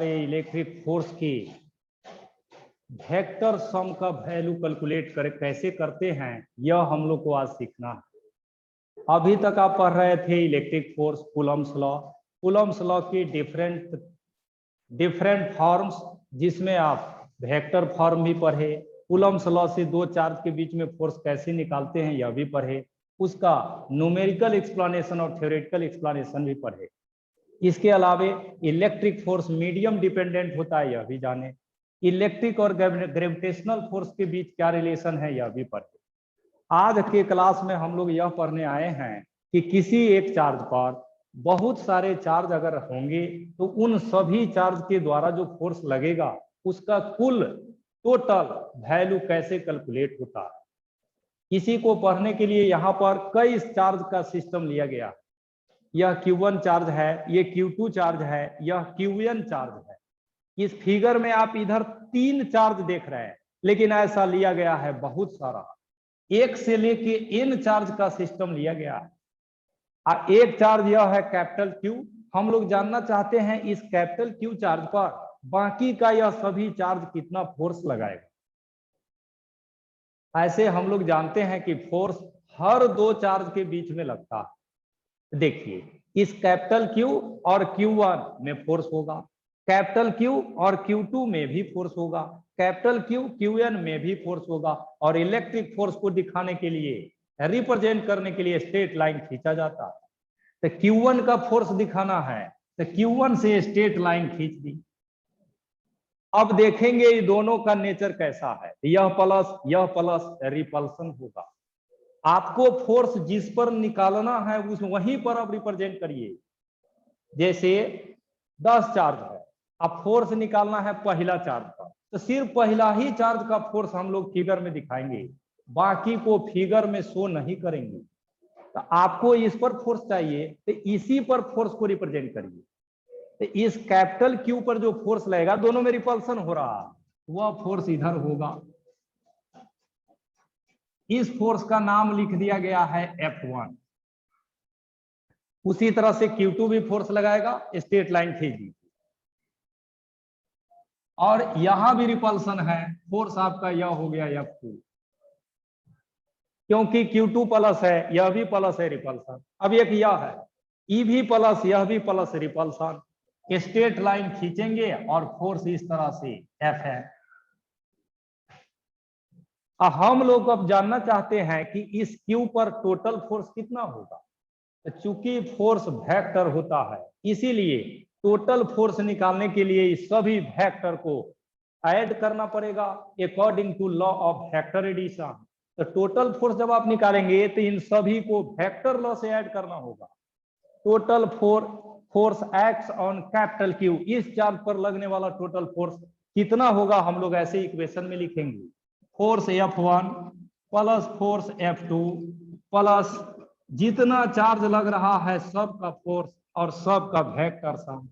Electric force की vector sum का value calculate कैसे करते हैं, यह हम लोग को आज सीखना है। अभी तक आप पढ़ रहे थे electric force, Coulomb's law. Coulomb's law की डिफरेंट फॉर्म्स, जिसमें आप वेक्टर फॉर्म भी पढ़े, कूलम्स लॉ से दो चार्ज के बीच में फोर्स कैसे निकालते हैं यह भी पढ़े, उसका न्यूमेरिकल एक्सप्लेनेशन और थ्योरेटिकल एक्सप्लेनेशन भी पढ़े। इसके अलावे इलेक्ट्रिक फोर्स मीडियम डिपेंडेंट होता है यह भी जाने, इलेक्ट्रिक और ग्रेविटेशनल फोर्स के बीच क्या रिलेशन है यह भी पढ़े। आज के क्लास में हम लोग यह पढ़ने आए हैं कि किसी एक चार्ज पर बहुत सारे चार्ज अगर होंगे तो उन सभी चार्ज के द्वारा जो फोर्स लगेगा उसका कुल टोटल वैल्यू कैसे कैलकुलेट होता है। इसी को पढ़ने के लिए यहाँ पर कई चार्ज का सिस्टम लिया गया। यह Q1 चार्ज है, ये Q2 चार्ज है, यह Qn चार्ज है। इस फिगर में आप इधर 3 चार्ज देख रहे हैं, लेकिन ऐसा लिया गया है बहुत सारा, 1 से लेके n चार्ज का सिस्टम लिया गया है। और एक चार्ज यह है कैपिटल Q। हम लोग जानना चाहते हैं इस कैपिटल Q चार्ज पर बाकी का यह सभी चार्ज कितना फोर्स लगाएगा। ऐसे हम लोग जानते हैं कि फोर्स हर दो चार्ज के बीच में लगता है। देखिए, इस कैपिटल Q और Q1 में फोर्स होगा, कैपिटल Q और Q2 में भी फोर्स होगा, कैपिटल Q Qn में भी फोर्स होगा। और इलेक्ट्रिक फोर्स को दिखाने के लिए, रिप्रेजेंट करने के लिए स्ट्रेट लाइन खींचा जाता है। तो Q1 का फोर्स दिखाना है तो Q1 से स्ट्रेट लाइन खींच दी। अब देखेंगे ये दोनों का नेचर कैसा है, यह प्लस रिपल्सन होगा। आपको फोर्स जिस पर निकालना है उस वहीं पर आप रिप्रेजेंट करिए। जैसे 10 चार्ज है, अब फोर्स निकालना है पहला चार्ज का, तो सिर्फ पहला ही चार्ज का फोर्स हम लोग फिगर में दिखाएंगे, बाकी को फिगर में शो नहीं करेंगे। तो आपको इस पर फोर्स चाहिए तो इसी पर फोर्स को रिप्रेजेंट करिए। तो इस कैपिटल Q पर जो फोर्स लगेगा, दोनों में रिपल्सन हो रहा, वह फोर्स इधर होगा। इस फोर्स का नाम लिख दिया गया है F1। उसी तरह से Q2 भी फोर्स लगाएगा, स्ट्रेट लाइन खींच दी। और यहां भी रिपल्सन है, फोर्स आपका यह हो गया F2, क्योंकि Q2 प्लस है, यह भी प्लस है, रिपल्सन। अब एक यह है E भी प्लस, यह भी प्लस, रिपल्सन। स्ट्रेट लाइन खींचेंगे और फोर्स इस तरह से F है। हम लोग अब जानना चाहते हैं कि इस Q पर टोटल फोर्स कितना होगा। चूंकि फोर्स वेक्टर होता है, इसीलिए टोटल फोर्स निकालने के लिए इस सभी वेक्टर को ऐड करना पड़ेगा according to law of vector addition. तो टोटल फोर्स जब आप निकालेंगे तो इन सभी को वेक्टर लॉ से ऐड करना होगा। Total force acts on capital Q, इस चार्ज पर लगने वाला टोटल फोर्स कितना होगा, हम लोग ऐसे इक्वेशन में लिखेंगे। Force F1 plus force F2 plus जितना चार्ज लग रहा है सबका फोर्स और सबका वेक्टर सम।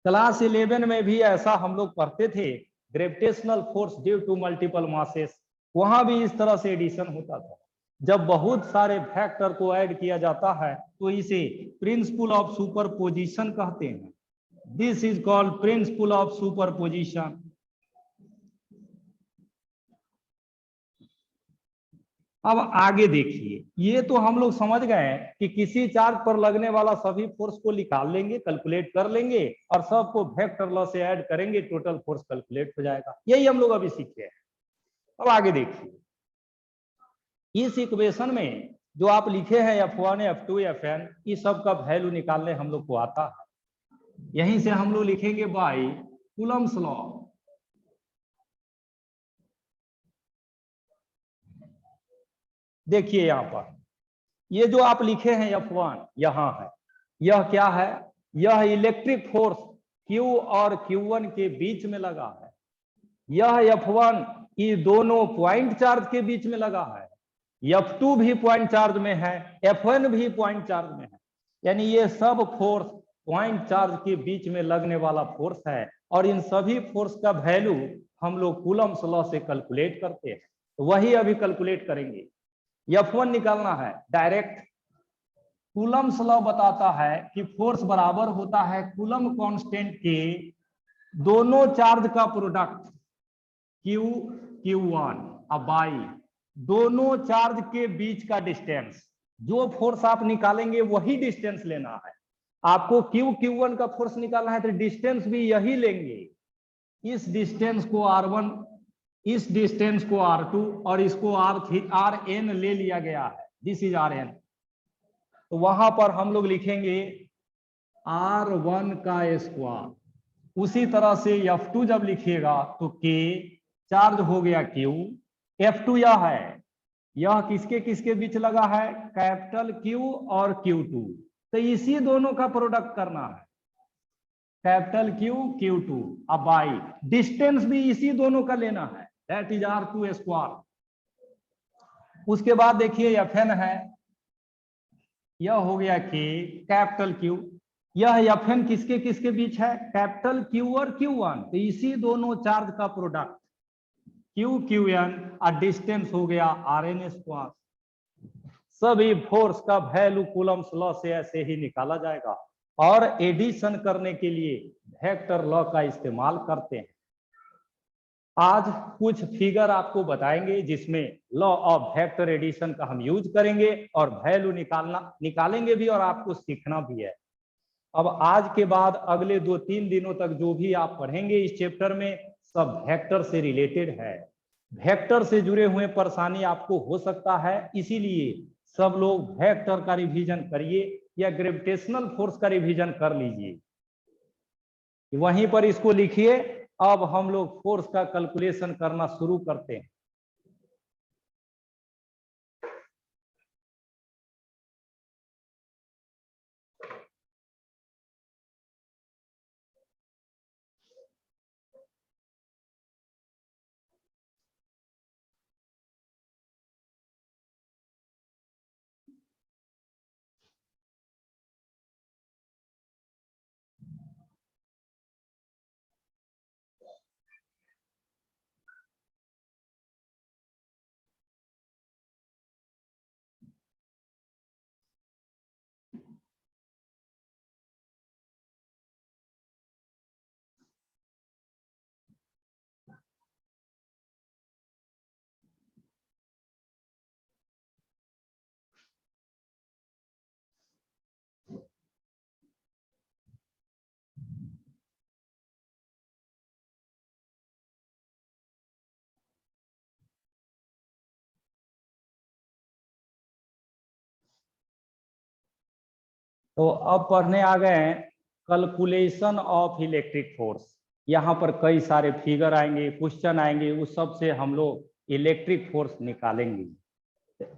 क्लास 11 में भी ऐसा हम लोग पढ़ते थे, gravitational force due to multiple masses. वहां भी इस तरह से एडिशन होता था। जब बहुत सारे फैक्टर को ऐड किया जाता है तो इसे प्रिंसिपल ऑफ सुपरपोजिशन कहते हैं। This is called principle of superposition. अब आगे देखिए, ये तो हम लोग समझ गए कि किसी चार्ज पर लगने वाला सभी फोर्स को निकाल लेंगे, कैलकुलेट कर लेंगे और सबको वेक्टर लॉ से ऐड करेंगे, टोटल फोर्स कैलकुलेट हो जाएगा। यही हम लोग अभी सीखे हैं। अब आगे देखिए, इस इक्वेशन में जो आप लिखे हैं F1 F2 Fn, इस सब का वैल्यू निकालने हम लोग को आता है। यहीं से हम लोग लिखेंगे बाय कूलम्स लॉ। देखिए यहां पर ये जो आप लिखे हैं F1 यहां है, यह क्या है, यह इलेक्ट्रिक फोर्स Q और Q1 के बीच में लगा है। यह F1 ये दोनों पॉइंट चार्ज के बीच में लगा है, F2 भी पॉइंट चार्ज में है, Fn भी पॉइंट चार्ज में है। यानी ये सब फोर्स पॉइंट चार्ज के बीच में लगने वाला फोर्स है। और इन सभी फोर्स का वैल्यू हम लोग कूलम्स लॉ से कैलकुलेट करते हैं, वही अभी कैलकुलेट करेंगे। F1 निकालना है डायरेक्ट, कूलम्स लॉ बताता है कि फोर्स बराबर होता है कूलम कांस्टेंट के दोनों चार्ज का प्रोडक्ट Q1 अब बाई दोनों चार्ज के बीच का डिस्टेंस। जो फोर्स आप निकालेंगे वही डिस्टेंस लेना है। आपको Q1 का फोर्स निकालना है तो डिस्टेंस भी यही लेंगे। इस डिस्टेंस को R1, इस डिस्टेंस को R2 और इसको Rn ले लिया गया है। This is Rn। तो वहां पर हम लोग लिखेंगे R1 का स्क्वायर। उसी तरह से F2 जब लिखिएगा तो K चार्ज हो गया Q, F2 यह है, यह किसके किसके बीच लगा है, कैपिटल Q और Q2। तो इसी दोनों का प्रोडक्ट करना है, कैपिटल Q Q2 अब बाई डिस्टेंस भी इसी दोनों का लेना है, दैट इज R2 स्क्वायर। उसके बाद देखिए Fn है, यह हो गया K कैपिटल Q, यह Fn किसके किसके बीच है, कैपिटल Q और Q1। तो इसी दोनों चार्ज का प्रोडक्ट QQn और डिस्टेंस हो गया Rn स्क्वायर। सभी फोर्स का वैल्यू कूलम्स लॉ से ऐसे ही निकाला जाएगा और एडिशन करने के लिए वेक्टर लॉ का इस्तेमाल करते हैं। आज कुछ फिगर आपको बताएंगे जिसमें लॉ ऑफ वेक्टर एडिशन का हम यूज करेंगे और वैल्यू निकालेंगे भी और आपको सीखना भी है। अब आज के बाद अगले 2-3 दिनों तक जो भी आप पढ़ेंगे इस चैप्टर में सब वेक्टर से रिलेटेड है। वेक्टर से जुड़े हुए परेशानी आपको हो सकता है, इसीलिए सब लोग वेक्टर का रिवीजन करिए या ग्रेविटेशनल फोर्स का रिवीजन कर लीजिए। वहीं पर इसको लिखिए। अब हम लोग फोर्स का कैलकुलेशन करना शुरू करते हैं। तो अब पढ़ने आ गए हैं कैलकुलेशन ऑफ इलेक्ट्रिक फोर्स। यहाँ पर कई सारे फिगर आएंगे, क्वेश्चन आएंगे, उस सब से हम लोग इलेक्ट्रिक फोर्स निकालेंगे।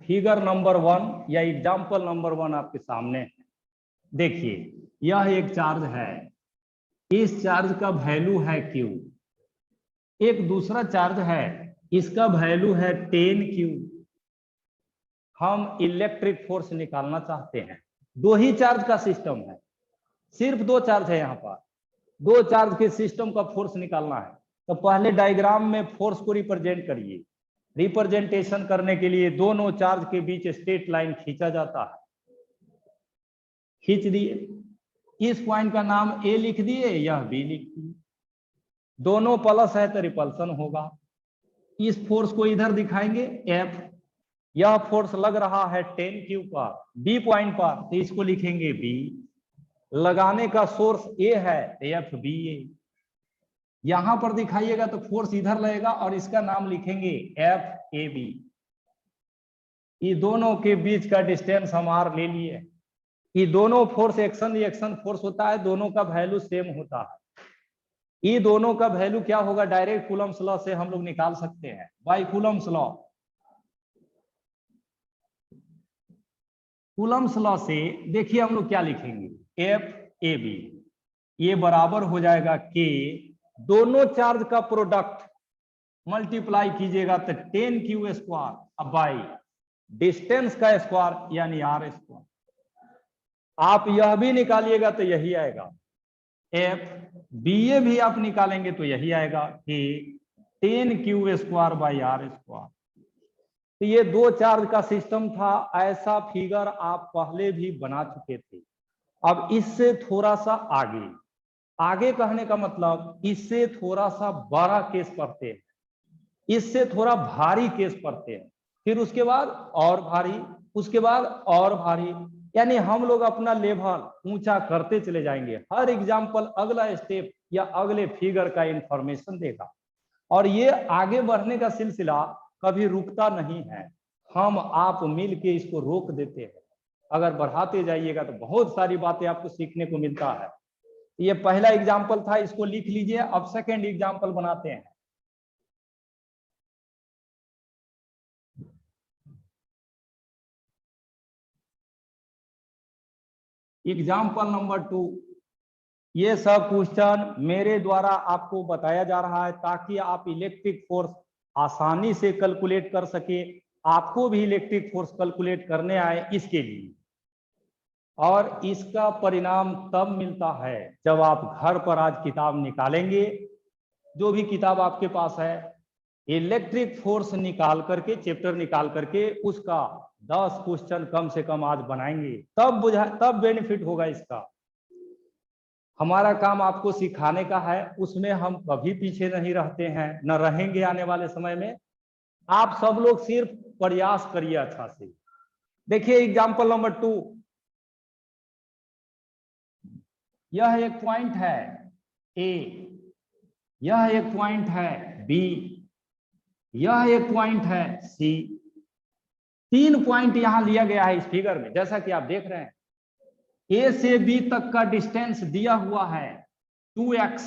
फिगर नंबर 1 या एग्जाम्पल नंबर 1 आपके सामने है। देखिए यह एक चार्ज है, इस चार्ज का वैल्यू है Q। एक दूसरा चार्ज है, इसका वैल्यू है 10Q। हम इलेक्ट्रिक फोर्स निकालना चाहते हैं। दो ही चार्ज का सिस्टम है, सिर्फ 2 चार्ज है, यहाँ पर 2 चार्ज के सिस्टम का फोर्स निकालना है। तो पहले डायग्राम में फोर्स को रिप्रेजेंट करिए। रिप्रेजेंटेशन करने के लिए दोनों चार्ज के बीच स्ट्रेट लाइन खींचा जाता है। खींच दिए, इस पॉइंट का नाम A लिख दिए, यह B लिख दिए। दोनों प्लस है तो रिपल्सन होगा। इस फोर्स को इधर दिखाएंगे F। यह फोर्स लग रहा है 10Q पर B पॉइंट पर, तो इसको लिखेंगे B। लगाने का सोर्स A है तो FBA। यहां पर दिखाइएगा तो फोर्स इधर लगेगा और इसका नाम लिखेंगे FAB। ये दोनों के बीच का डिस्टेंस हम R ले लिए। ये दोनों फोर्स एक्शन रिएक्शन फोर्स होता है, दोनों का वैल्यू सेम होता है। ये दोनों का वैल्यू क्या होगा, डायरेक्ट कूलम्स लॉ से हम लोग निकाल सकते हैं, by Coulomb's law. Coulomb's law से देखिए हम लोग क्या लिखेंगे, FAB ये बराबर हो जाएगा K, दोनों चार्ज का प्रोडक्ट मल्टीप्लाई कीजिएगा तो 10Q स्क्वायर अब बाई डिस्टेंस का स्क्वायर यानी R स्क्वायर। आप यह भी निकालिएगा तो यही आएगा। FBA भी आप निकालेंगे तो यही आएगा कि 10Q square by R square. तो ये दो चार्ज का सिस्टम था, ऐसा फिगर आप पहले भी बना चुके थे। अब इससे थोड़ा सा आगे, आगे कहने का मतलब इससे थोड़ा सा बड़ा केस पढ़ते हैं, इससे थोड़ा भारी केस पढ़ते हैं, फिर उसके बाद और भारी, उसके बाद और भारी, यानी हम लोग अपना लेवल ऊंचा करते चले जाएंगे। हर एग्जाम्पल अगला स्टेप या अगले फिगर का इंफॉर्मेशन देगा, और ये आगे बढ़ने का सिलसिला कभी रुकता नहीं है। हम आप मिल के इसको रोक देते हैं। अगर बढ़ाते जाइएगा तो बहुत सारी बातें आपको सीखने को मिलता है। ये पहला एग्जाम्पल था, इसको लिख लीजिए। अब सेकेंड एग्जाम्पल बनाते हैं। एग्जाम्पल नंबर 2, ये सब क्वेश्चन मेरे द्वारा आपको बताया जा रहा है ताकि आप इलेक्ट्रिक फोर्स आसानी से कैलकुलेट कर सके, आपको भी इलेक्ट्रिक फोर्स कैलकुलेट करने आए इसके लिए। और इसका परिणाम तब मिलता है जब आप घर पर आज किताब निकालेंगे, जो भी किताब आपके पास है, इलेक्ट्रिक फोर्स निकाल करके, चैप्टर निकाल करके उसका 10 क्वेश्चन कम से कम आज बनाएंगे, तब बेनिफिट होगा इसका। हमारा काम आपको सिखाने का है, उसमें हम कभी पीछे नहीं रहते हैं, न रहेंगे आने वाले समय में। आप सब लोग सिर्फ प्रयास करिए अच्छा से। देखिए एग्जाम्पल नंबर 2, यह एक पॉइंट है ए, यह एक पॉइंट है बी, यह एक पॉइंट है सी। 3 पॉइंट यहां लिया गया है इस फिगर में, जैसा कि आप देख रहे हैं। ए से बी तक का डिस्टेंस दिया हुआ है 2x,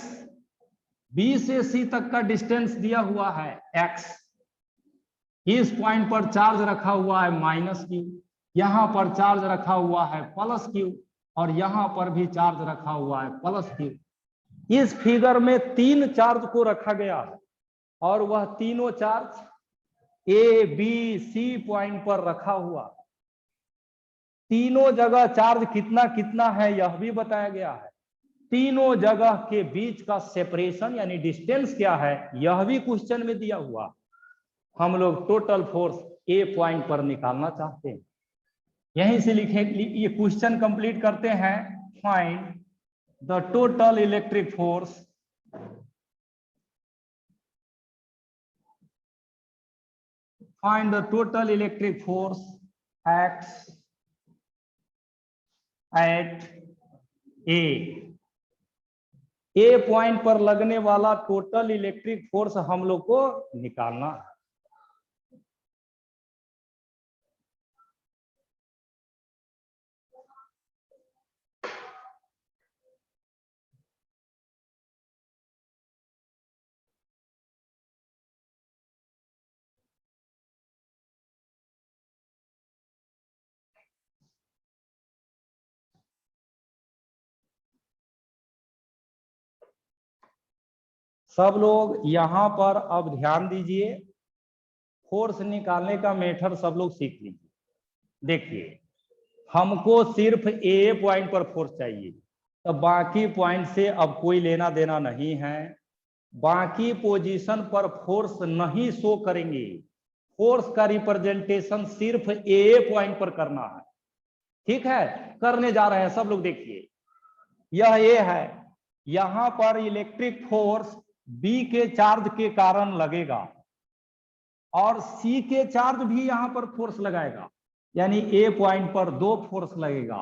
बी से सी तक का डिस्टेंस दिया हुआ है x। इस पॉइंट पर चार्ज रखा हुआ है -q, यहां पर चार्ज रखा हुआ है +q, और यहां पर भी चार्ज रखा हुआ है +q। इस फिगर में 3 चार्ज को रखा गया है, और वह तीनों charge A B C point पर रखा हुआ। तीनों जगह चार्ज कितना कितना है यह भी बताया गया है। तीनों जगह के बीच का सेपरेशन यानी डिस्टेंस क्या है यह भी क्वेश्चन में दिया हुआ। हम लोग टोटल फोर्स ए पॉइंट पर निकालना चाहते हैं। यहीं से लिखे, ये क्वेश्चन कंप्लीट करते हैं। Find the total electric force act at A point पर लगने वाला टोटल इलेक्ट्रिक फोर्स हम लोग को निकालना है। सब लोग यहां पर अब ध्यान दीजिए, फोर्स निकालने का मेथड सब लोग सीख लीजिए। देखिए हमको सिर्फ ए पॉइंट पर फोर्स चाहिए, तो बाकी पॉइंट से अब कोई लेना देना नहीं है। बाकी पोजीशन पर फोर्स नहीं शो करेंगे, फोर्स का रिप्रेजेंटेशन सिर्फ ए पॉइंट पर करना है। ठीक है, करने जा रहे हैं सब लोग। देखिए यह ए है, यहां पर इलेक्ट्रिक फोर्स बी के चार्ज के कारण लगेगा, और सी के चार्ज भी यहां पर फोर्स लगाएगा, यानी ए पॉइंट पर 2 फोर्स लगेगा।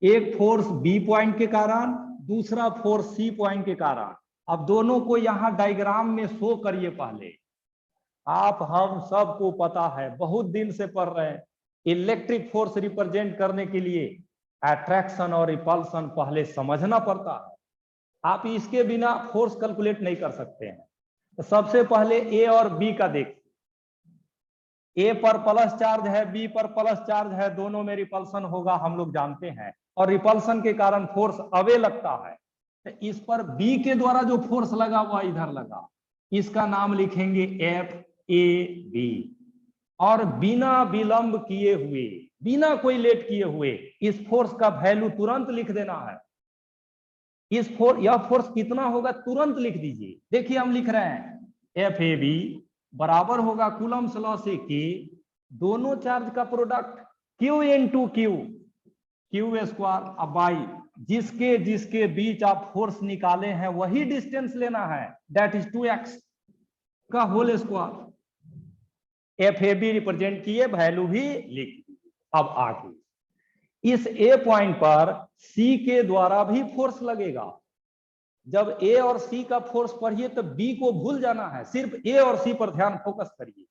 एक फोर्स बी पॉइंट के कारण, दूसरा फोर्स सी पॉइंट के कारण। अब दोनों को यहां डायग्राम में शो करिए पहले। आप हम सबको पता है, बहुत दिन से पढ़ रहे हैं, इलेक्ट्रिक फोर्स रिप्रेजेंट करने के लिए अट्रैक्शन और रिपल्सन पहले समझना पड़ता है। आप इसके बिना फोर्स कैलकुलेट नहीं कर सकते हैं। तो सबसे पहले ए और बी का देखिए। ए पर प्लस चार्ज है, बी पर प्लस चार्ज है, दोनों में रिपल्सन होगा, हम लोग जानते हैं, और रिपल्सन के कारण फोर्स अवे लगता है। तो इस पर बी के द्वारा जो फोर्स लगा वह इधर लगा, इसका नाम लिखेंगे एफ ए बी। और बिना विलंब किए हुए, बिना कोई लेट किए हुए इस फोर्स का वैल्यू तुरंत लिख देना है। यह फोर्स कितना होगा तुरंत लिख दीजिए। देखिए हम लिख रहे हैं एफ ए बी बराबर होगा कूलम्ब्स लॉ से के दोनों चार्ज का product Q into Q square अब बाई जिसके जिसके बीच आप फोर्स निकाले हैं वही डिस्टेंस लेना है, दैट इज 2x का whole square. F A B represent किए, वैल्यू भी लिख दी। अब आगे इस ए पॉइंट पर सी के द्वारा भी फोर्स लगेगा। जब ए और सी का फोर्स पढ़िए तो बी को भूल जाना है, सिर्फ ए और सी पर ध्यान फोकस करिए।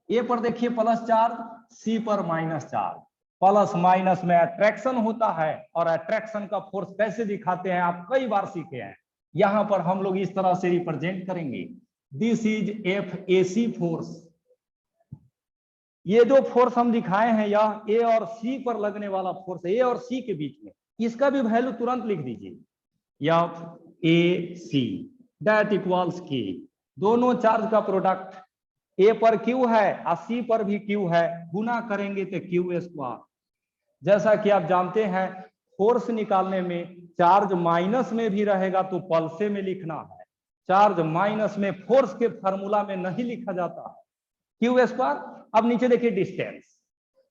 ए पर देखिए प्लस चार्ज, सी पर माइनस चार्ज। प्लस माइनस में अट्रैक्शन होता है, और अट्रैक्शन का फोर्स कैसे दिखाते हैं आप कई बार सीखे हैं। यहां पर हम लोग इस तरह से रिप्रेजेंट करेंगे, this is F A C force. ये जो फोर्स हम दिखाए हैं यह ए और सी पर लगने वाला फोर्स, ए और सी के बीच में, इसका भी वैल्यू तुरंत लिख दीजिए, F A see that equals के दोनों चार्ज का प्रोडक्ट, ए पर क्यू है और सी पर भी क्यू है, गुना करेंगे तो क्यू स्क्वायर। जैसा कि आप जानते हैं फोर्स निकालने में चार्ज माइनस में भी रहेगा तो पल्से में लिखना है, चार्ज माइनस में फोर्स के फार्मूला में नहीं लिखा जाता है, क्यू स्क्वायर। अब नीचे देखिए डिस्टेंस,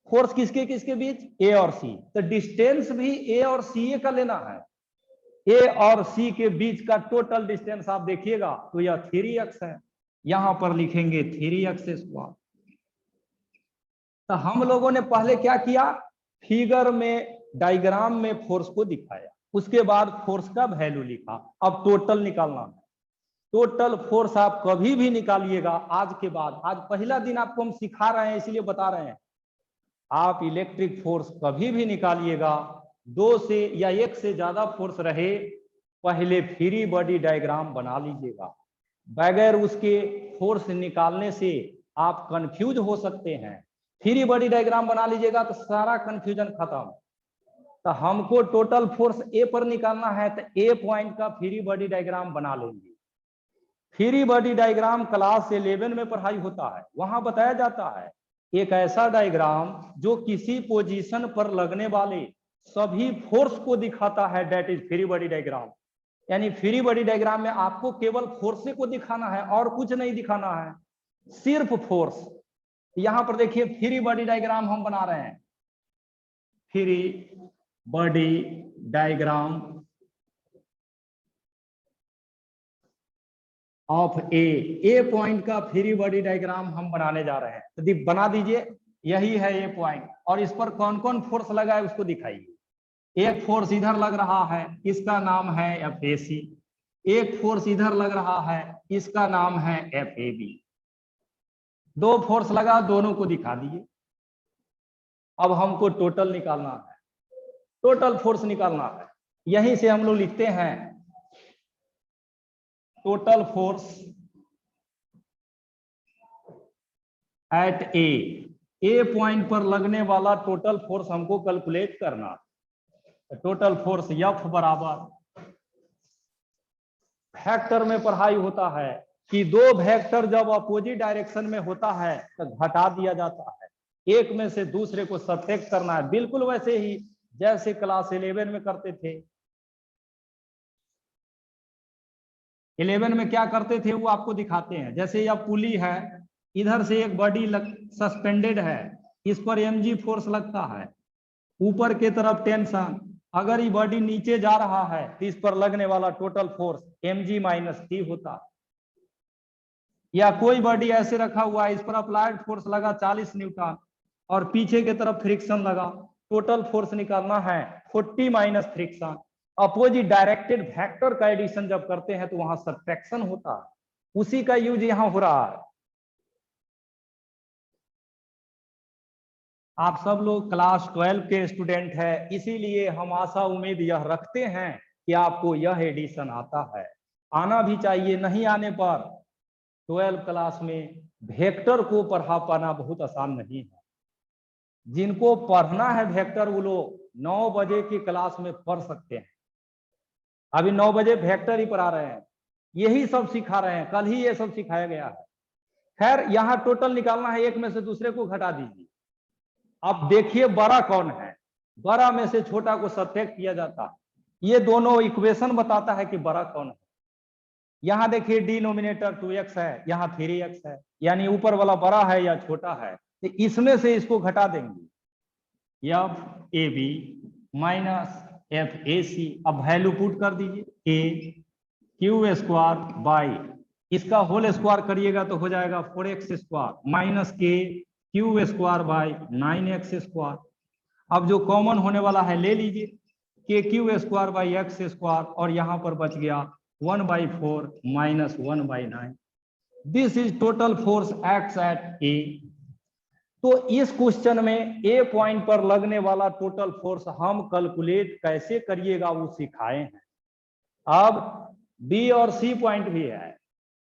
फोर्स किसके किसके बीच, ए और सी, तो डिस्टेंस भी ए और सी का लेना है। ए और सी के बीच का टोटल डिस्टेंस आप देखिएगा तो यह 3x है, यहां पर लिखेंगे 3x स्क्वायर। तो हम लोगों ने पहले क्या किया, फिगर में डायग्राम में फोर्स को दिखाया, उसके बाद फोर्स का वैल्यू लिखा। अब टोटल निकालना है। टोटल फोर्स आप कभी भी निकालिएगा आज के बाद, आज पहला दिन आपको हम सिखा रहे हैं इसलिए बता रहे हैं, आप इलेक्ट्रिक फोर्स कभी भी निकालिएगा, 2 से या 1 से ज्यादा फोर्स रहे, पहले फ्री बॉडी डायग्राम बना लीजिएगा। बगैर उसके फोर्स निकालने से आप कंफ्यूज हो सकते हैं। फ्री बॉडी डायग्राम बना लीजिएगा तो सारा कंफ्यूजन खत्म। तो हमको टोटल फोर्स ए पर निकालना है तो ए पॉइंट का फ्री बॉडी डायग्राम बना लेंगे। फ्री बॉडी डायग्राम क्लास 11 में पढ़ाई होता है, वहां बताया जाता है एक ऐसा डायग्राम जो किसी पोजीशन पर लगने वाले सभी फोर्स को दिखाता है, that is free body diagram. यानी फ्री बॉडी डायग्राम में आपको केवल फोर्स को दिखाना है और कुछ नहीं दिखाना है, सिर्फ फोर्स। यहां पर देखिए फ्री बॉडी डायग्राम हम बना रहे हैं, free body diagram of A point का फ्री बॉडी डायग्राम हम बनाने जा रहे हैं। तो बना दीजिए, यही है ए पॉइंट, और इस पर कौन कौन फोर्स लगा है उसको दिखाइए। एक फोर्स इधर लग रहा है, इसका नाम है एफ ए सी। एक फोर्स इधर लग रहा है, इसका नाम है एफ ए बी। 2 फोर्स लगा, दोनों को दिखा दिए। अब हमको टोटल निकालना है, टोटल फोर्स निकालना है। यहीं से हम लोग लिखते हैं total force at A point पर लगने वाला टोटल फोर्स हमको कैलकुलेट करना। टोटल फोर्स एफ बराबर, वेक्टर में पढ़ाई होता है कि 2 वेक्टर जब अपोजिट डायरेक्शन में होता है तो घटा दिया जाता है, एक में से दूसरे को सब्ट्रैक्ट करना है, बिल्कुल वैसे ही जैसे क्लास 11 में करते थे। 11 में क्या करते थे वो आपको दिखाते हैं। जैसे यह पुली है, इधर से एक बॉडी सस्पेंडेड है, इस पर mg फोर्स लगता है, ऊपर के तरफ टेंशन, अगर ये बॉडी नीचे जा रहा है तो इस पर लगने वाला total force mg minus t होता है। या कोई बॉडी ऐसे रखा हुआ है, इस पर अप्लाइड फोर्स लगा 40 न्यूटन और पीछे के तरफ फ्रिक्शन लगा, टोटल फोर्स निकालना है 40 minus friction. Opposite directed vector का एडिशन जब करते हैं तो वहां सब्ट्रैक्शन होता है, उसी का यूज यहां हो रहा है। आप सब लोग क्लास 12 के स्टूडेंट हैं, इसीलिए हम आशा उम्मीद यह रखते हैं कि आपको यह एडिशन आता है, आना भी चाहिए। नहीं आने पर 12 क्लास में वेक्टर को पढ़ा पाना बहुत आसान नहीं है। जिनको पढ़ना है वेक्टर वो लोग 9 बजे की क्लास में पढ़ सकते हैं। अभी 9 बजे वेक्टर ही पढ़ा रहे हैं, यही सब सिखा रहे हैं, कल ही ये सब सिखाया गया है। खैर यहाँ टोटल निकालना है, एक में से दूसरे को घटा दीजिए। अब देखिए बड़ा कौन है, बड़ा में से छोटा को सब्ट्रैक्ट किया जाता है। ये दोनों इक्वेशन बताता है कि बड़ा कौन है। यहाँ देखिए डिनोमिनेटर 2x है, यहाँ 3x है, यानी ऊपर वाला बड़ा है या छोटा है। तो इसमें से इसको घटा देंगे, F A B minus F A C. अब वैल्यू पुट कर दीजिए, के क्यू स्क्वायर बाई, इसका होल स्क्वायर करिएगा तो हो जाएगा 4x square minus k q square by 9x square. अब जो कॉमन होने वाला है ले लीजिए, k q square by x square, और यहां पर बच गया 1/4 minus 1/9। This is total force acts at A. तो इस क्वेश्चन में ए पॉइंट पर लगने वाला टोटल फोर्स हम कैलकुलेट कैसे करिएगा वो सिखाए हैं। अब बी और सी पॉइंट भी है,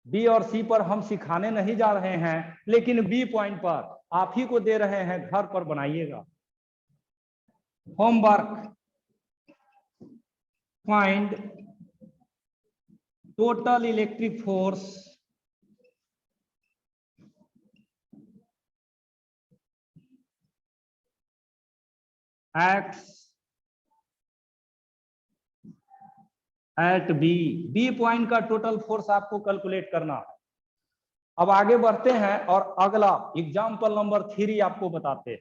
बी और सी पर हम सिखाने नहीं जा रहे हैं, लेकिन बी पॉइंट पर आप ही को दे रहे हैं, घर पर बनाइएगा। Homework, find total electric force acts at B. B point का टोटल फोर्स आपको कैलकुलेट करना है। अब आगे बढ़ते हैं और अगला एग्जाम्पल नंबर 3 आपको बताते हैं।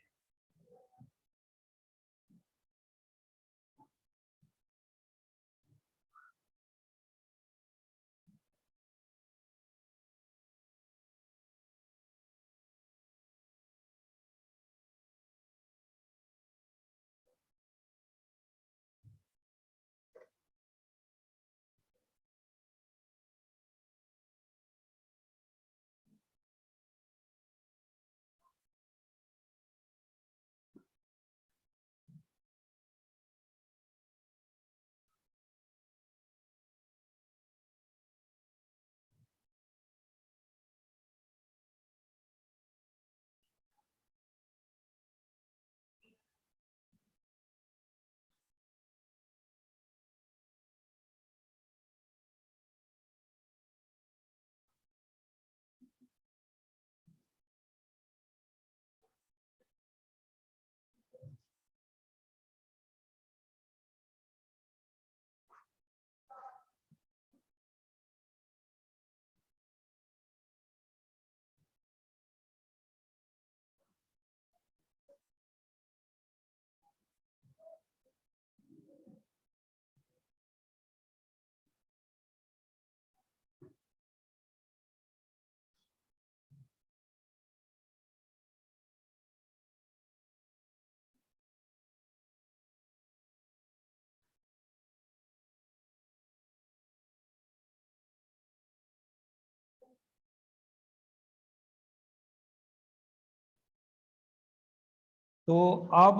तो अब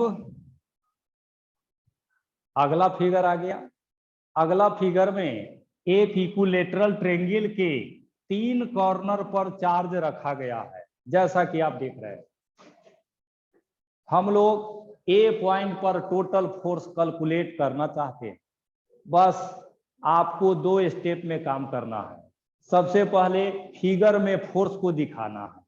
अगला फिगर आ गया। अगला फिगर में एक इक्विलेटरल ट्रायंगल के 3 कॉर्नर पर चार्ज रखा गया है, जैसा कि आप देख रहे हैं। हम लोग ए पॉइंट पर टोटल फोर्स कैलकुलेट करना चाहते हैं। बस आपको 2 स्टेप में काम करना है। सबसे पहले फिगर में फोर्स को दिखाना है,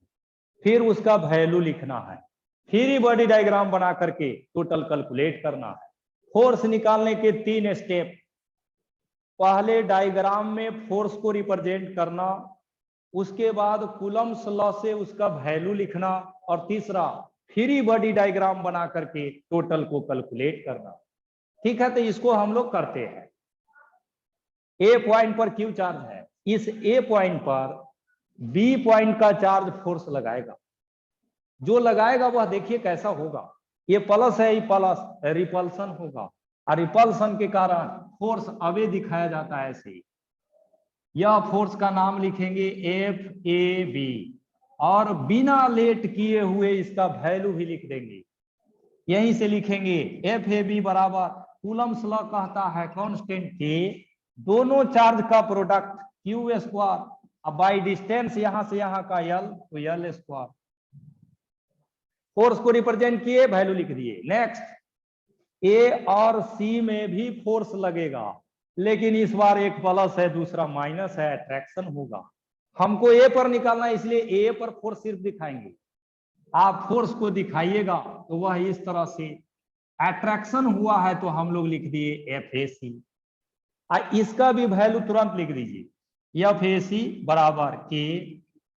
फिर उसका वैल्यू लिखना है, फिर ही बॉडी डायग्राम बना करके टोटल कैलकुलेट करना है। फोर्स निकालने के 3 स्टेप। पहले डायग्राम में फोर्स को रिप्रेजेंट करना, उसके बाद कूलम्ब्स लॉ से उसका वैल्यू लिखना, और तीसरा फ्री बॉडी डायग्राम बना करके टोटल को कैलकुलेट करना। ठीक है, तो इसको हम लोग करते हैं। ए पॉइंट पर क्यू चार्ज है, इस ए पॉइंट पर बी पॉइंट का चार्ज फोर्स लगाएगा। जो लगाएगा वह देखिए कैसा होगा। ये प्लस है, ये प्लस रिपल्सन होगा, और रिपल्सन के कारण फोर्स अवे दिखाया जाता है ऐसे ही। यह फोर्स का नाम लिखेंगे एफ ए बी, और बिना लेट किए हुए इसका वैल्यू भी लिख देंगे। यहीं से लिखेंगे एफ ए बी बराबर कूलम्ब्स लॉ कहता है कांस्टेंट के दोनों चार्ज का प्रोडक्ट क्यू स्क्वायर, अब बाई डिस्टेंस यहां से यहां का यल, तो यल स्क्वायर। फोर्स को रिप्रेजेंट किए, वैल्यू लिख दिए। नेक्स्ट, ए और सी में भी फोर्स लगेगा, लेकिन इस बार एक प्लस है दूसरा माइनस है, अट्रैक्शन होगा। हमको ए पर निकालना है, इसलिए ए पर फोर्स सिर्फ दिखाएंगे। आप फोर्स को दिखाइएगा तो वह इस तरह से अट्रैक्शन हुआ है, तो हम लोग लिख दिए एफ ए सी। इसका भी वैल्यू तुरंत लिख दीजिए, एफ ए सी बराबर के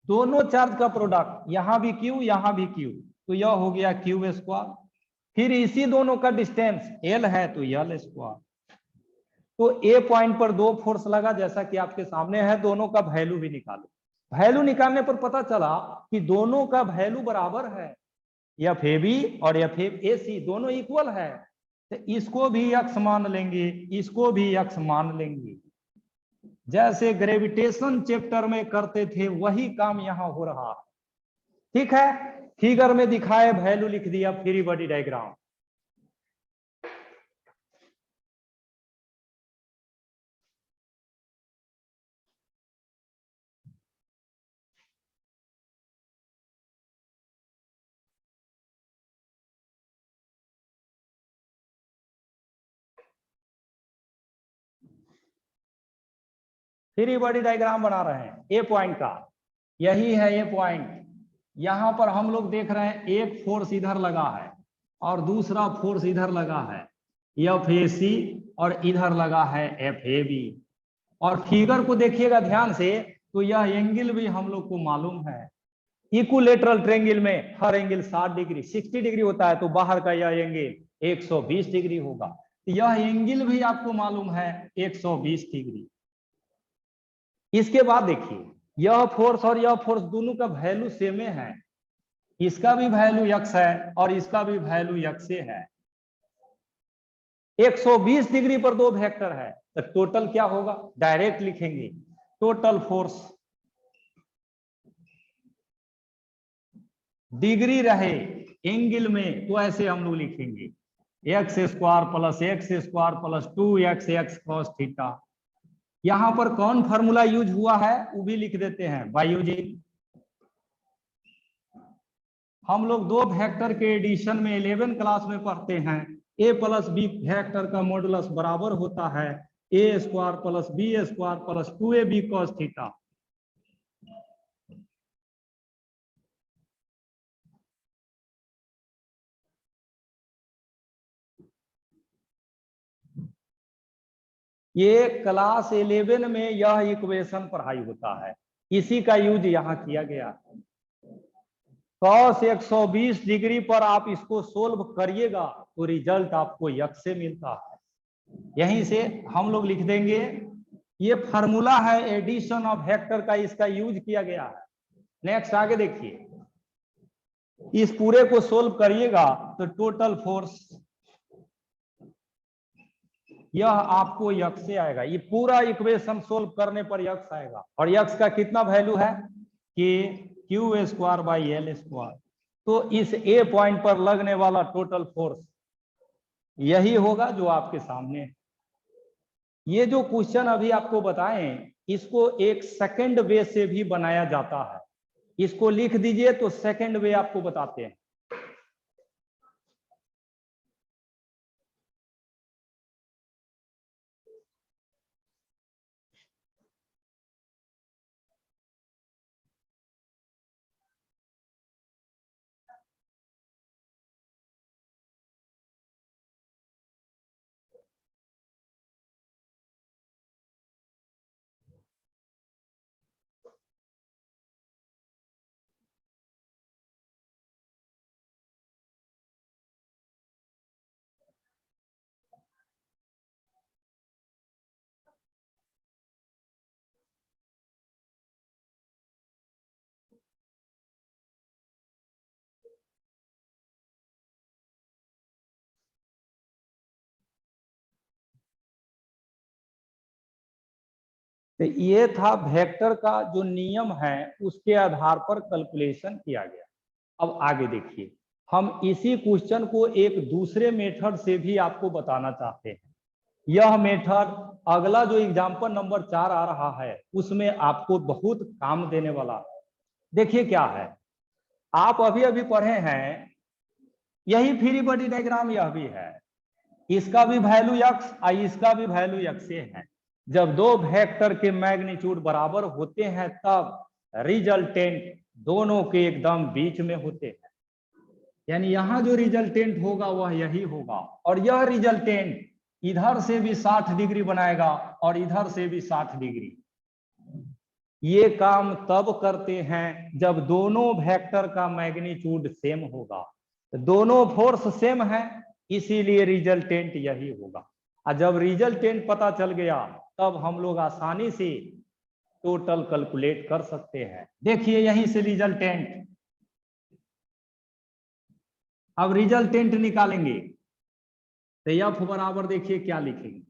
दोनों चार्ज का प्रोडक्ट, यहां भी क्यू यहां भी क्यू, तो यह हो गया क्यू स्क्वायर। फिर इसी दोनों का डिस्टेंस एल है तो एल स्क्वायर। तो ए पॉइंट पर दो फोर्स लगा, जैसा कि आपके सामने है, दोनों का वैल्यू भी निकालो। वैल्यू निकालने पर पता चला कि दोनों का वैल्यू बराबर है, एफ ए बी और एफ ए सी दोनों इक्वल है। तो इसको भी यक्स मान लेंगे, इसको भी यक्स मान लेंगे। जैसे ग्रेविटेशन चैप्टर में करते थे वही काम यहां हो रहा है। ठीक है, फिगर में दिखाए वैल्यू लिख दिया, free body diagram. Free body diagram बना रहे हैं ए पॉइंट का, यही है ए पॉइंट। यहां पर हम लोग देख रहे हैं एक फोर्स इधर लगा है और दूसरा फोर्स इधर लगा है, एफ ए सी, और इधर लगा है एफ ए बी। और फिगर को देखिएगा ध्यान से, तो यह एंगल भी हम लोग को मालूम है। इक्विलेटरल ट्रायंगल में हर एंगल 60 डिग्री 60 डिग्री होता है, तो बाहर का यह एंगल 120 डिग्री होगा। यह एंगल भी आपको मालूम है 120 डिग्री। इसके बाद देखिए, यह फोर्स और यह फोर्स दोनों का वैल्यू सेम है। इसका भी वैल्यू यक्स है और इसका भी वैल्यू यक्स है। 120 डिग्री पर दो वेक्टर है, तो टोटल क्या होगा, डायरेक्ट लिखेंगे टोटल फोर्स। डिग्री रहे एंगल में तो ऐसे हम लोग लिखेंगे x square plus x square plus 2x cos theta. यहां पर कौन फार्मूला यूज हुआ है वो भी लिख देते हैं बाय यूजिंग। हम लोग दो वेक्टर के एडिशन में 11 क्लास में पढ़ते हैं, a प्लस बी वेक्टर का मॉडुलस बराबर होता है a square plus b square plus 2ab cos theta. ये क्लास 11 में यह इक्वेशन पढ़ाई होता है, इसी का यूज यहां किया गया है। cos 120 डिग्री पर आप इसको सोल्व करिएगा तो रिजल्ट आपको यक्स से मिलता है। यहीं से हम लोग लिख देंगे, ये फार्मूला है एडिशन ऑफ वेक्टर का, इसका यूज किया गया है। नेक्स्ट आगे देखिए, इस पूरे को सोल्व करिएगा तो टोटल फोर्स यह आपको यक्स से आएगा। ये पूरा इक्वेशन सोल्व करने पर यक्स आएगा। और यक्स का कितना वैल्यू है कि Q square by L square. तो इस ए पॉइंट पर लगने वाला टोटल फोर्स यही होगा जो आपके सामने है। ये जो क्वेश्चन अभी आपको बताएं, इसको एक सेकंड वे से भी बनाया जाता है। इसको लिख दीजिए तो सेकंड वे आपको बताते हैं। तो ये था वेक्टर का जो नियम है, उसके आधार पर कैलकुलेशन किया गया। अब आगे देखिए, हम इसी क्वेश्चन को एक दूसरे मेथड से भी आपको बताना चाहते हैं। यह मेथड अगला जो एग्जाम्पल नंबर 4 आ रहा है उसमें आपको बहुत काम देने वाला है। देखिए क्या है, आप अभी अभी पढ़े हैं, यही फ्री बॉडी डायग्राम यह भी है। इसका भी वैल्यू यक्स और इसका भी वैल्यू यक्स है। जब दो वेक्टर के मैग्नीट्यूड बराबर होते हैं तब रिजल्टेंट दोनों के एकदम बीच में होते हैं। यानी यहां जो रिजल्टेंट होगा वह यही होगा, और यह रिजल्टेंट इधर से भी 60 डिग्री बनाएगा और इधर से भी 60 डिग्री। ये काम तब करते हैं जब दोनों वेक्टर का मैग्नीट्यूड सेम होगा। दोनों फोर्स सेम है, इसीलिए रिजल्टेंट यही होगा। और जब रिजल्टेंट पता चल गया तब हम लोग आसानी से टोटल कैलकुलेट कर सकते हैं। देखिए यहीं से रिजल्टेंट, अब रिजल्टेंट निकालेंगे तो एफ बराबर देखिए क्या लिखेंगे,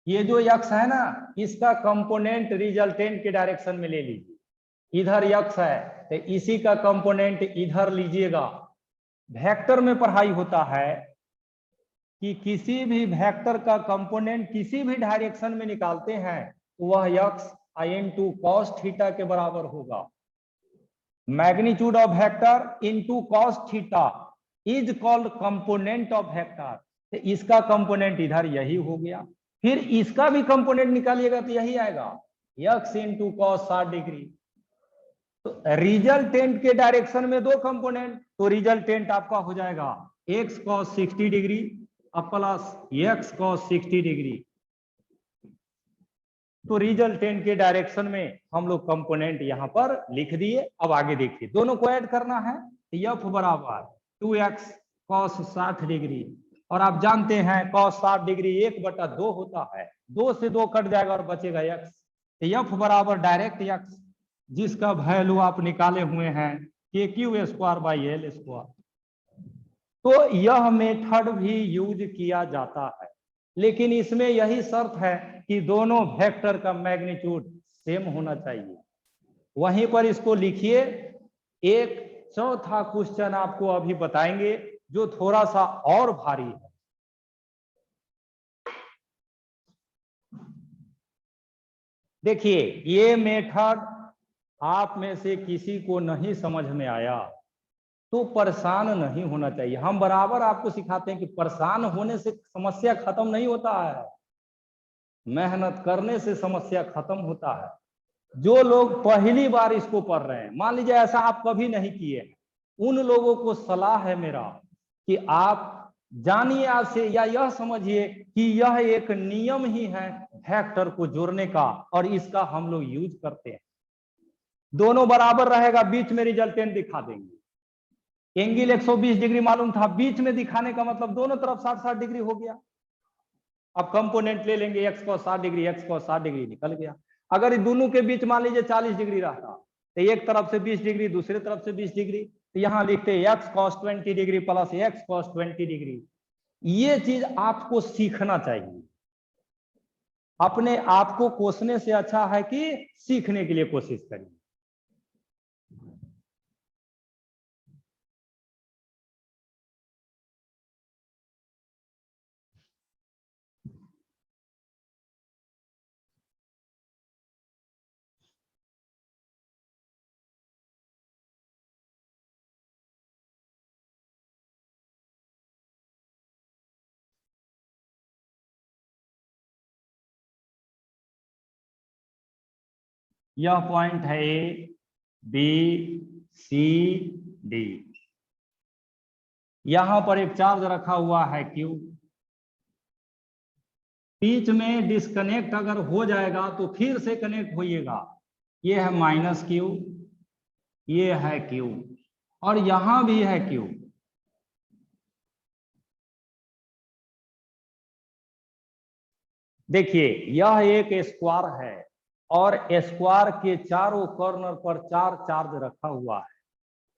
ये जो यक्स है ना इसका कंपोनेंट रिजल्टेंट के डायरेक्शन में ले लीजिए, इधर यक्स है तो इसी का कंपोनेंट इधर लीजिएगा। वेक्टर में पढ़ाई होता है कि किसी भी वेक्टर का कंपोनेंट किसी भी डायरेक्शन में निकालते हैं तो वह यक्स into cos थीटा के बराबर होगा। Magnitude of vector into cos theta is called component of vector. तो इसका कंपोनेंट इधर यही हो गया, फिर इसका भी कंपोनेंट निकालिएगा तो यही आएगा x इंटू cos 60 डिग्री। तो रिजल्टेंट के डायरेक्शन में दो कंपोनेंट, तो रिजल्टेंट आपका हो जाएगा x cos 60 डिग्री अब प्लस x cos 60 डिग्री। तो रिजल्टेंट के डायरेक्शन में हम लोग कंपोनेंट यहां पर लिख दिए। अब आगे देखिए दोनों को ऐड करना है, f बराबर 2x cos 60 डिग्री, और आप जानते हैं cos 60 डिग्री 1/2 होता है, 2 से 2 कट जाएगा और बचेगा x। f बराबर डायरेक्ट x जिसका वैल्यू आप निकाले हुए हैं kq²/L²। तो यह मेथड भी यूज किया जाता है, लेकिन इसमें यही शर्त है कि दोनों वेक्टर का मैग्नीट्यूड सेम होना चाहिए। वहीं पर इसको लिखिए। एक चौथा क्वेश्चन आपको अभी बताएंगे जो थोड़ा सा और भारी है। देखिए ये मेथड आप में से किसी को नहीं समझ में आया तो परेशान नहीं होना चाहिए। हम बराबर आपको सिखाते हैं कि परेशान होने से समस्या खत्म नहीं होता है, मेहनत करने से समस्या खत्म होता है। जो लोग पहली बार इसको पढ़ रहे हैं, मान लीजिए ऐसा आप कभी नहीं किए हैं, उन लोगों को सलाह है मेरा कि आप जानिए आज से या यह समझिए कि यह एक नियम ही है वेक्टर को जोड़ने का, और इसका हम लोग यूज करते हैं। दोनों बराबर रहेगा, बीच में रिजल्टेंट दिखा देंगे। एंगल 120 डिग्री मालूम था, बीच में दिखाने का मतलब दोनों तरफ 60-60 डिग्री हो गया। अब कंपोनेंट ले लेंगे x cos 60 degree, x cos 60 degree निकल गया। अगर दोनों के बीच मान लीजिए 40 डिग्री रहता तो एक तरफ से 20 डिग्री दूसरे तरफ से 20 डिग्री, तो यहां लिखते हैं x cos 20 degree plus x cos 20 degree. ये चीज आपको सीखना चाहिए, अपने आप को कोसने से अच्छा है कि सीखने के लिए कोशिश करिए। यह पॉइंट है ए बी सी डी। यहां पर एक चार्ज रखा हुआ है Q, बीच में डिस्कनेक्ट अगर हो जाएगा तो फिर से कनेक्ट होइएगा। ये है -Q, ये है Q, और यहां भी है Q। देखिए यह एक स्क्वायर है और स्क्वायर के चारों कॉर्नर पर 4 चार्ज रखा हुआ है।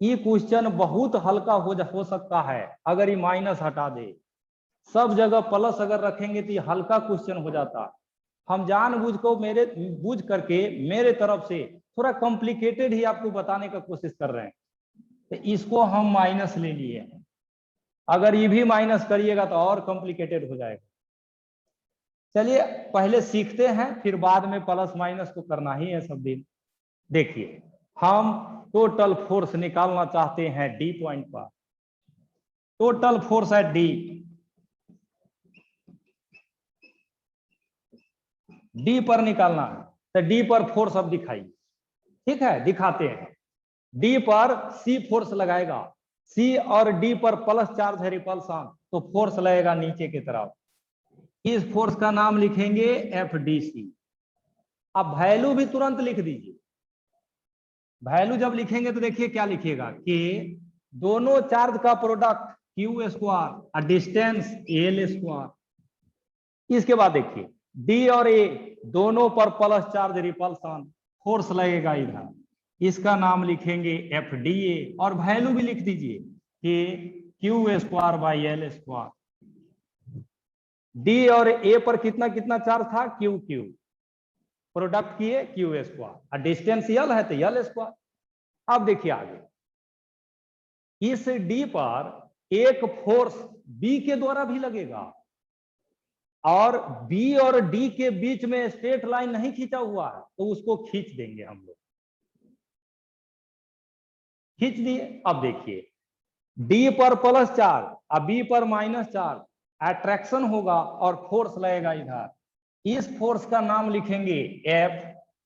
ये क्वेश्चन बहुत हल्का हो सकता है अगर ये माइनस हटा दे, सब जगह प्लस अगर रखेंगे तो ये हल्का क्वेश्चन हो जाता है। हम जानबूझ करके मेरे तरफ से थोड़ा कॉम्प्लिकेटेड ही आपको बताने का कोशिश कर रहे हैं, तो इसको हम माइनस ले लिए हैं। अगर ये भी माइनस करिएगा तो और कॉम्प्लिकेटेड हो जाएगा। चलिए पहले सीखते हैं, फिर बाद में प्लस माइनस तो करना ही है सब दिन। देखिए हम टोटल फोर्स निकालना चाहते हैं डी पॉइंट पर। टोटल फोर्स है डी पर निकालना है, तो डी पर फोर्स अब दिखाइए। ठीक है दिखाते हैं। डी पर सी फोर्स लगाएगा, सी और डी पर प्लस चार्ज है रिपल्सन, तो फोर्स लगेगा नीचे की तरफ। इस फोर्स का नाम लिखेंगे FDC। अब वैल्यू भी तुरंत लिख दीजिए। वैल्यू जब लिखेंगे तो देखिए क्या लिखिएगा कि दोनों चार्ज का प्रोडक्ट क्यू स्क्वायर और डिस्टेंस एल स्क्वायर। इसके बाद देखिए डी और ए दोनों पर प्लस चार्ज रिपल्सन फोर्स लगेगा इधर, इसका नाम लिखेंगे एफ डी ए और वैल्यू भी लिख दीजिए कि Q square by L square. D और ए पर कितना कितना चार्ज था, क्यू क्यू, प्रोडक्ट किए क्यू स्क्वायर और डिस्टेंस यल है तो यल स्क्वायर। अब देखिए आगे, इस डी पर एक फोर्स बी के द्वारा भी लगेगा और बी और डी के बीच में स्ट्रेट लाइन नहीं खींचा हुआ है तो उसको खींच देंगे हम लोग, खींच दिए। अब देखिए डी पर प्लस चार्ज और बी पर माइनस चार्ज, अट्रैक्शन होगा और फोर्स लगेगा इधर, इस फोर्स का नाम लिखेंगे एफ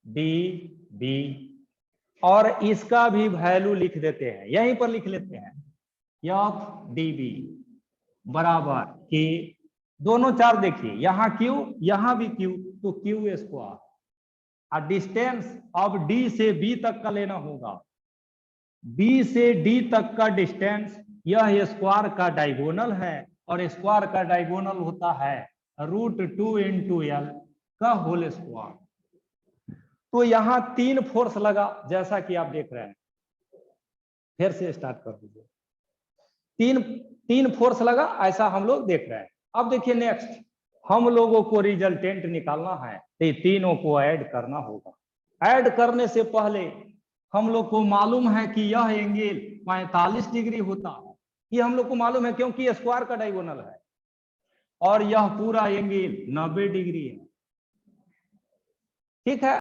डी बी और इसका भी वैल्यू लिख देते हैं, यहीं पर लिख लेते हैं एफ डी बी बराबर के दोनों चार्ज देखिए यहां क्यू यहां भी क्यू तो क्यू स्क्वायर और डिस्टेंस अब डी से बी तक का लेना होगा, बी से डी तक का डिस्टेंस यह स्क्वायर का डायगोनल है और स्क्वायर का डायगोनल होता है √2 इंटू एल का होल स्क्वायर। तो यहां 3 फोर्स लगा जैसा कि आप देख रहे हैं, फिर से स्टार्ट कर दीजिए। तीन फोर्स लगा ऐसा हम लोग देख रहे हैं। अब देखिए नेक्स्ट हम लोगों को रिजल्टेंट निकालना है तो ये तीनों को ऐड करना होगा। ऐड करने से पहले हम लोग को मालूम है कि यह एंगल 45 डिग्री होता है, ये हम लोग को मालूम है क्योंकि स्क्वायर का डायगोनल है और यह पूरा एंगल 90 डिग्री है, ठीक है।